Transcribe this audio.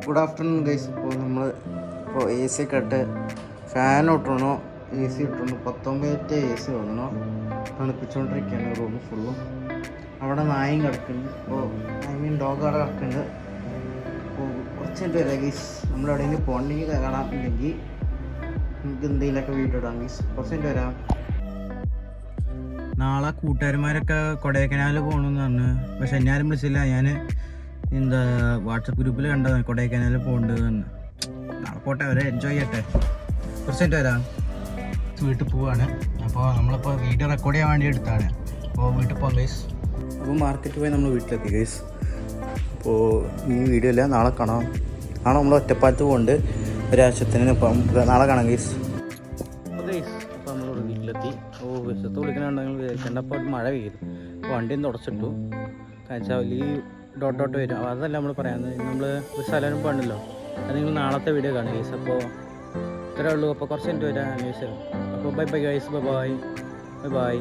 Good afternoon guys. ഇപ്പോൾ നമ്മൾ A C ഒക്കെ ഇട്ട് ഫാൻ ഇട്ടണോ എ സി ഇട്ടണോ 19 എ സി വന്നണോ തണുപ്പിച്ചുകൊണ്ടിരിക്കുകയാണ് റൂം ഫുള്ളും. അവിടെ നായും കിടക്കുന്നുണ്ട്. ഡോഗ് അവിടെ കിടക്കുന്നുണ്ട്. അപ്പോൾ കുറച്ച് കഴിഞ്ഞിട്ട് വരാം ഗൈസ്. നമ്മളെവിടെയെങ്കിലും പോകണമെങ്കിൽ കാണാറുണ്ടെങ്കിൽ നമുക്ക് എന്തെങ്കിലുമൊക്കെ വീഡിയോ ഇടാം ഗൈസ്. കുറച്ച് കഴിഞ്ഞിട്ട് വരാം. നാളെ കൂട്ടുകാരന്മാരൊക്കെ കൊടൈക്കനാൽ പോകണമെന്ന് പറഞ്ഞു. പക്ഷെ എന്നെ ആരും വിളിച്ചില്ല. ഞാൻ വാട്സപ്പ് ഗ്രൂപ്പിൽ കണ്ടതാണ് കൊടൈക്കനാൽ പോകേണ്ടതെന്ന്. നാളെ പോട്ടെ, അവരെ എൻജോയ് ചെയ്യട്ടെ. കുറച്ചായിട്ട് വരാം. വീട്ടിൽ പോവാണ്. അപ്പോൾ നമ്മളിപ്പോൾ വീഡിയോ റെക്കോർഡ് ചെയ്യാൻ വേണ്ടി എടുത്താണ്. അപ്പോൾ വീട്ടിൽ പോകാം ഗൈസ്. അപ്പോൾ മാർക്കറ്റിൽ പോയി നമ്മൾ വീട്ടിലെത്തി ഗൈസ്. അപ്പോൾ ഈ വീഡിയോ ഇല്ല, നാളെ കാണാം. നാളെ നമ്മൾ ഒറ്റപ്പാലത്ത് പോകുന്നുണ്ട് ഒരാഴ്ചത്തിന്. ഇപ്പം നാളെ കാണാം ഗൈസ്. അപ്പോൾ ഗൈസ്, അപ്പോൾ നമ്മൾ വീട്ടിലെത്തി. വിശത്ത് വിളിക്കണമെന്നുണ്ടെങ്കിൽ വിചാരിക്കേണ്ടപ്പോൾ മഴ പെയ്തു. വണ്ടിയും തുടച്ചിട്ടു. കാരണം വലിയ ഡോട്ട് വരും. അതല്ല നമ്മൾ പറയാമെന്ന്. നമ്മൾ ഒരു സ്ഥലം പോകണമല്ലോ. അത് നിങ്ങൾ നാളത്തെ വീഡിയോ കാണും ഗൈസ്. അപ്പോൾ ഇത്രേ ഉള്ളൂ. അപ്പോൾ കുറച്ച് കഴിഞ്ഞിട്ട് വരാം അന്വേഷിച്ചു. അപ്പോൾ bye bye guys. Bye bye bye bye.